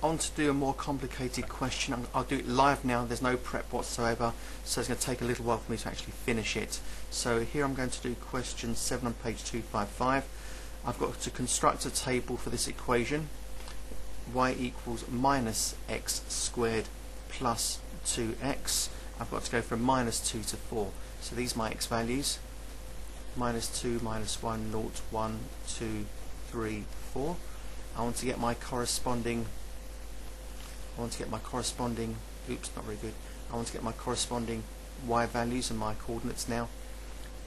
I want to do a more complicated question. I'll do it live now. There's no prep whatsoever, so it's going to take a little while for me to actually finish it. So here I'm going to do question 7 on page 255. I've got to construct a table for this equation. Y equals minus x squared plus 2x. I've got to go from minus 2 to 4. So these are my x values. Minus 2, minus 1, 0, 1, 2, 3, 4. I want to get my corresponding, oops, not very good. I want to get my corresponding y values and my coordinates now,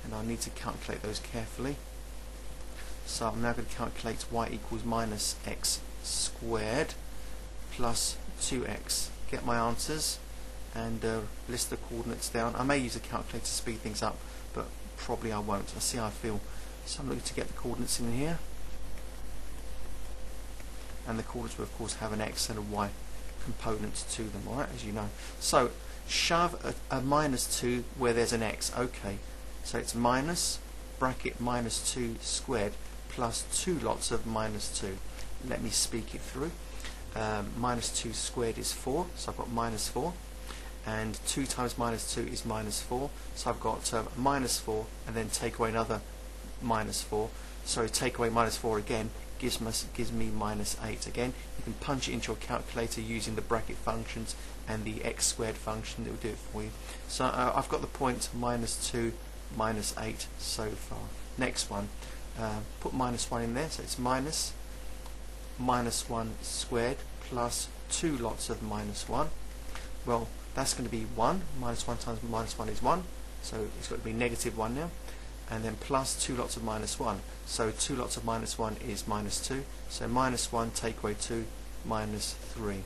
and I need to calculate those carefully. So I'm now going to calculate y equals minus x squared plus 2x. Get my answers and list the coordinates down. I may use a calculator to speed things up, but probably I won't. I'll see how I feel. So I'm looking to get the coordinates in here. And the coordinates will of course have an x and a y component to them, alright, as you know. So shove a minus 2 where there's an x. Okay, so it's minus bracket minus 2 squared plus 2 lots of minus 2. Let me speak it through. Minus 2 squared is 4, so I've got minus 4, and 2 times minus 2 is minus 4, so I've got minus 4 and then take away another minus 4. So take away minus 4 again gives me minus 8 again. You can punch it into your calculator using the bracket functions and the x squared function that will do it for you. So I've got the point minus 2, minus 8 so far. Next one, put minus 1 in there, so it's minus 1 squared plus 2 lots of minus 1. Well, that's going to be 1. Minus 1 times minus 1 is 1, so it's got to be negative 1 now. And then plus 2 lots of minus 1. So 2 lots of minus 1 is minus 2. So minus 1 take away 2, minus 3.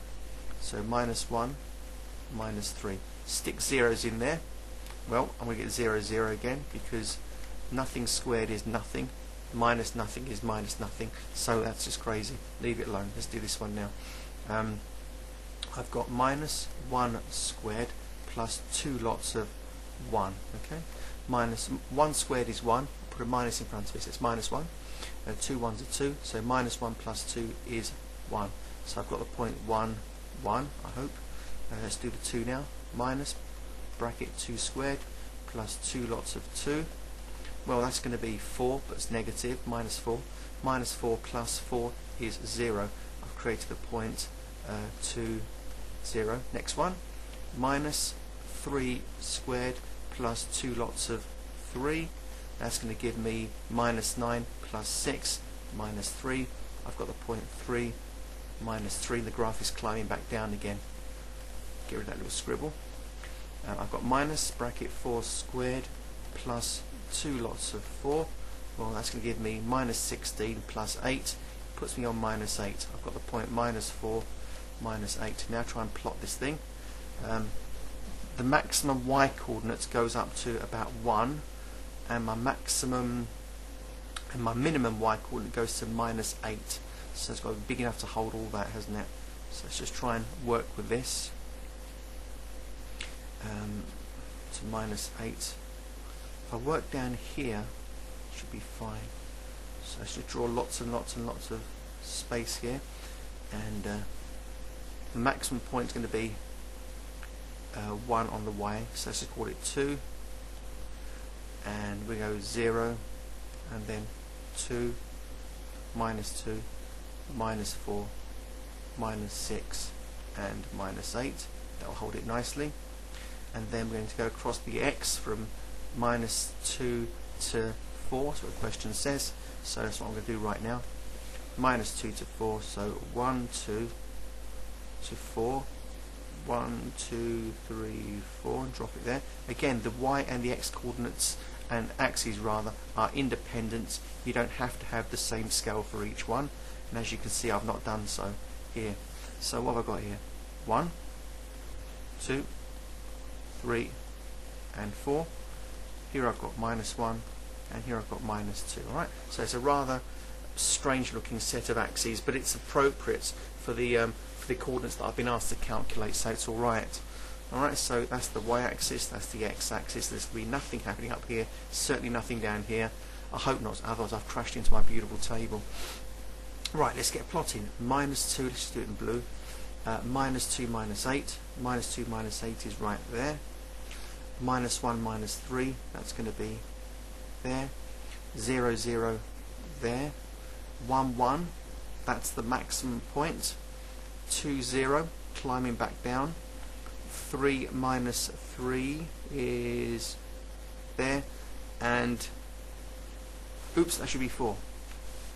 So minus 1, minus 3. Stick zeros in there. Well, I'm going to get 0, 0 again, because nothing squared is nothing. Minus nothing is minus nothing. So that's just crazy. Leave it alone. Let's do this one now. I've got minus 1 squared plus 2 lots of 1. Okay. Minus 1 squared is 1. Put a minus in front of it, so it's minus 1. 2 ones are 2, so minus 1 plus 2 is 1. So I've got the point 1, 1, I hope. Let's do the 2 now. Minus bracket 2 squared plus 2 lots of 2. Well, that's going to be 4, but it's negative, minus 4. Minus 4 plus 4 is 0. I've created a point 2, 0. Next one. Minus 3 squared plus 2 lots of 3. That's going to give me minus 9 plus 6, minus 3. I've got the point 3, minus 3. The graph is climbing back down again. Get rid of that little scribble. I've got minus bracket 4 squared plus 2 lots of 4. Well, that's going to give me minus 16 plus 8. Puts me on minus 8. I've got the point minus 4, minus 8. Now try and plot this thing. The maximum y coordinates goes up to about 1, and my maximum and my minimum y coordinate goes to minus 8. So it's got to be big enough to hold all that, hasn't it? So let's just try and work with this. To minus 8. If I work down here, it should be fine. So I should draw lots and lots and lots of space here, and the maximum point is going to be 1 on the y, so let's just call it 2, and we go 0, and then 2, minus 2, minus 4, minus 6, and minus 8. That will hold it nicely. And then we're going to go across the x from minus 2 to 4, that's what the question says, so that's what I'm going to do right now. Minus 2 to 4, so 1, 2 to 4, 1, 2, 3, 4, and drop it there. Again, the y and the x coordinates and axes rather are independent. You don't have to have the same scale for each one, and as you can see I've not done so here. So what have I got here? 1, 2, 3 and 4. Here I've got minus 1, and here I've got minus 2. Alright, so it's a rather strange looking set of axes, but it's appropriate for the coordinates that I've been asked to calculate, so it's alright. Alright, so that's the y-axis, that's the x-axis. There's going to be nothing happening up here, certainly nothing down here. I hope not, otherwise I've crashed into my beautiful table. Right, let's get plotting. Minus 2, let's just do it in blue. minus 2 minus 8. Minus 2 minus 8 is right there. Minus 1 minus 3, that's going to be there. 0 0 there. 1 1, that's the maximum point. 2 0, climbing back down. 3 minus 3 is there. And oops, that should be 4.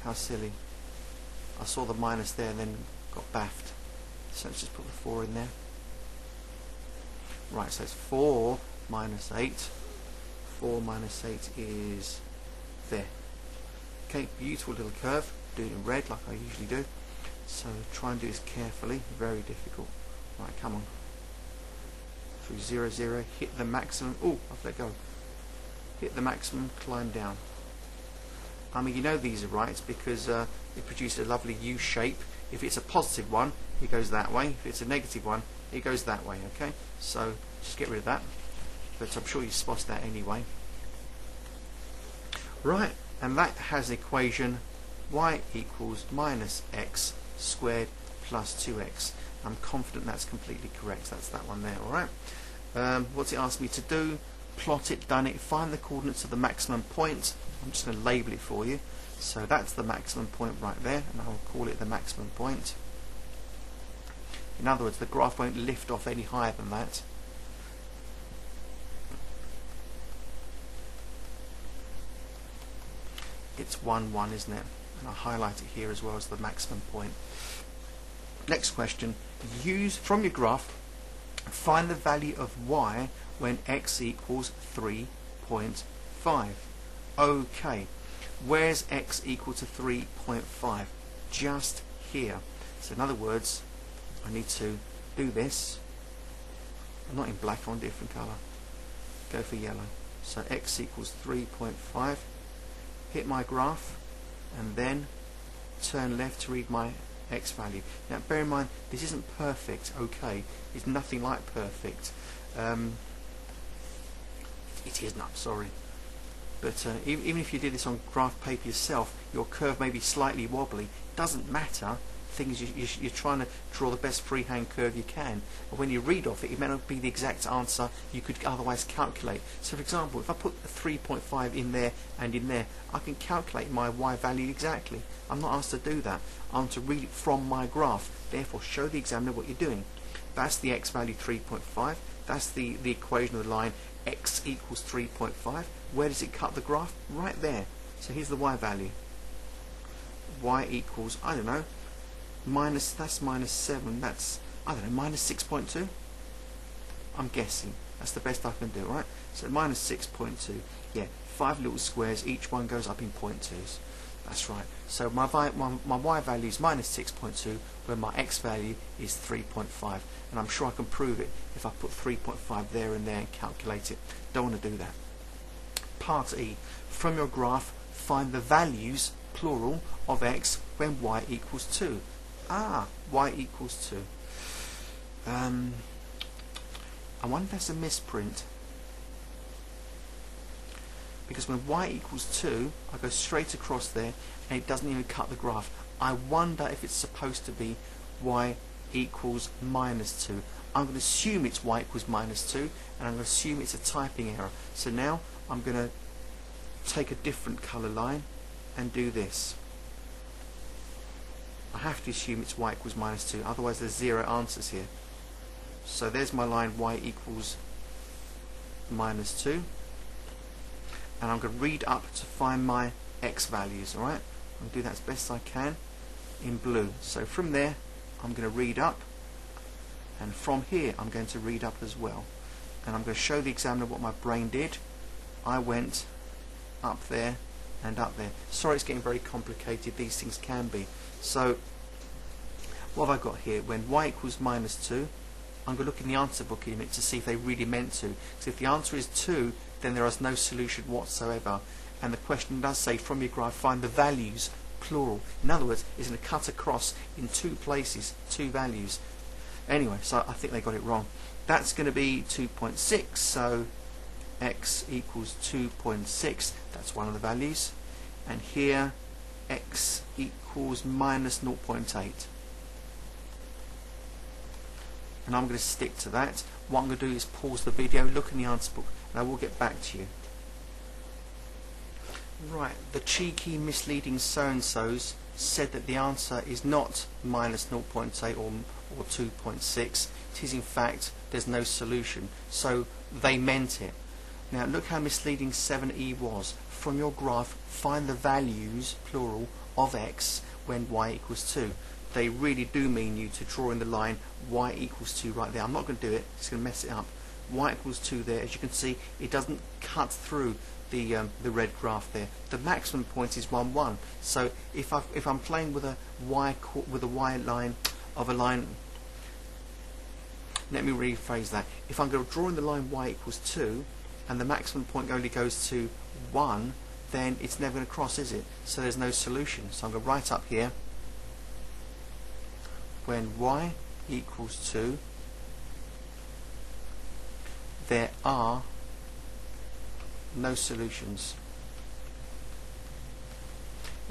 How silly. I saw the minus there and then got baffed. So let's just put the 4 in there. Right, so it's 4 minus 8. 4 minus 8 is there. Okay, beautiful little curve. Do it in red like I usually do. So try and do this carefully. Very difficult. Right, come on. Through 0 0, hit the maximum. Oh, I've let go. Hit the maximum, climb down. I mean, you know these are right because it produces a lovely U shape. If it's a positive one, it goes that way. If it's a negative one, it goes that way. Okay, so just get rid of that. But I'm sure you spotted that anyway. Right, and that has an equation y equals minus x squared plus 2x. I'm confident that's completely correct. That's that one there. All right. What's it asked me to do? Plot it, done it, find the coordinates of the maximum point. I'm just going to label it for you. So that's the maximum point right there, and I'll call it the maximum point. In other words, the graph won't lift off any higher than that. It's 1 1, isn't it? And I'll highlight it here as well as the maximum point. Next question. Use from your graph, find the value of y when x equals 3.5. Okay, where's x equal to 3.5? Just here. So in other words, I need to do this. I'm not in black, I'm a different colour. Go for yellow. So x equals 3.5. Hit my graph and then turn left to read my x value. Now bear in mind, this isn't perfect, okay? It's nothing like perfect. It is not, sorry. But even if you did this on graph paper yourself, your curve may be slightly wobbly. Doesn't matter. Thing is, you're trying to draw the best freehand curve you can. But when you read off it, it may not be the exact answer you could otherwise calculate. So for example, if I put a 3.5 in there and in there, I can calculate my y value exactly. I'm not asked to do that. I'm to read it from my graph. Therefore, show the examiner what you're doing. That's the x value 3.5. That's the equation of the line x equals 3.5. Where does it cut the graph? Right there. So here's the y value. Y equals, I don't know, that's minus 7. That's, I don't know, minus 6.2. I'm guessing. That's the best I can do, right? So minus 6.2. Yeah, 5 little squares. Each one goes up in 0.2s. That's right. So my y value is minus 6.2, where my x value is 3.5. And I'm sure I can prove it if I put 3.5 there and there and calculate it. Don't want to do that. Part E. From your graph, find the values, plural, of x when y equals 2. Ah, y equals 2. I wonder if that's a misprint. Because when y equals 2, I go straight across there and it doesn't even cut the graph. I wonder if it's supposed to be y equals minus 2. I'm going to assume it's y equals minus 2, and I'm going to assume it's a typing error. So now I'm going to take a different colour line and do this. I have to assume it's y equals minus 2, otherwise there's 0 answers here. So there's my line y equals minus 2. And I'm going to read up to find my x values, alright? I'll do that as best I can in blue. So from there, I'm going to read up, and from here, I'm going to read up as well. And I'm going to show the examiner what my brain did. I went up there and up there. Sorry, it's getting very complicated. These things can be. So, what have I got here? When y equals minus 2, I'm going to look in the answer book in a minute to see if they really meant to. Because if the answer is 2, then there is no solution whatsoever. And the question does say, from your graph, find the values, plural. In other words, it's going to cut across in 2 places, 2 values. Anyway, so I think they got it wrong. That's going to be 2.6, so x equals 2.6. That's one of the values. And here, x equals minus 0.8. and I'm going to stick to that. What I'm going to do is pause the video, look in the answer book, and I will get back to you. Right, the cheeky misleading so-and-sos said that the answer is not minus 0.8 or 2.6. It is in fact, there's no solution. So they meant it. Now look how misleading 7e was. From your graph, find the values, plural, of x when y equals 2. They really do mean you to draw in the line y equals 2 right there. I'm not going to do it, it's going to mess it up. Y equals 2 there. As you can see, it doesn't cut through the red graph there. The maximum point is 1, 1. So if I'm playing with a y line of a line, let me rephrase that. If I'm going to draw in the line y equals 2 and the maximum point only goes to 1, then it's never going to cross, is it? So there's no solution. So I'm going to write up here, when y equals 2, there are no solutions.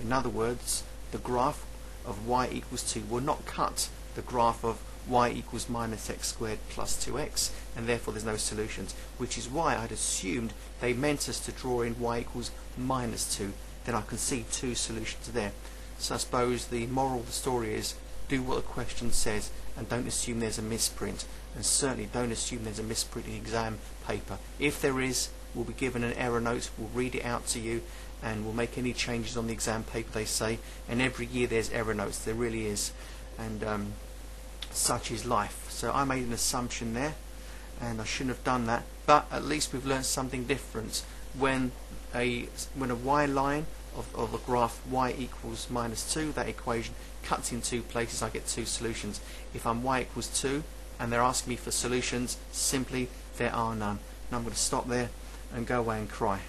In other words, the graph of y equals 2 will not cut the graph of y equals minus x squared plus 2x, and therefore there's no solutions, which is why I'd assumed they meant us to draw in y equals minus 2. Then I can see 2 solutions there. So I suppose the moral of the story is, do what the question says and don't assume there's a misprint, and certainly don't assume there's a misprint in exam paper. If there is, we'll be given an error note, we'll read it out to you, and we'll make any changes on the exam paper they say. And every year there's error notes, there really is, and such is life. So I made an assumption there, and I shouldn't have done that, but at least we've learned something different. When a y line of a graph y equals minus 2, that equation cuts in 2 places, I get 2 solutions. If I'm y equals 2 and they're asking me for solutions, simply there are none. And I'm going to stop there and go away and cry.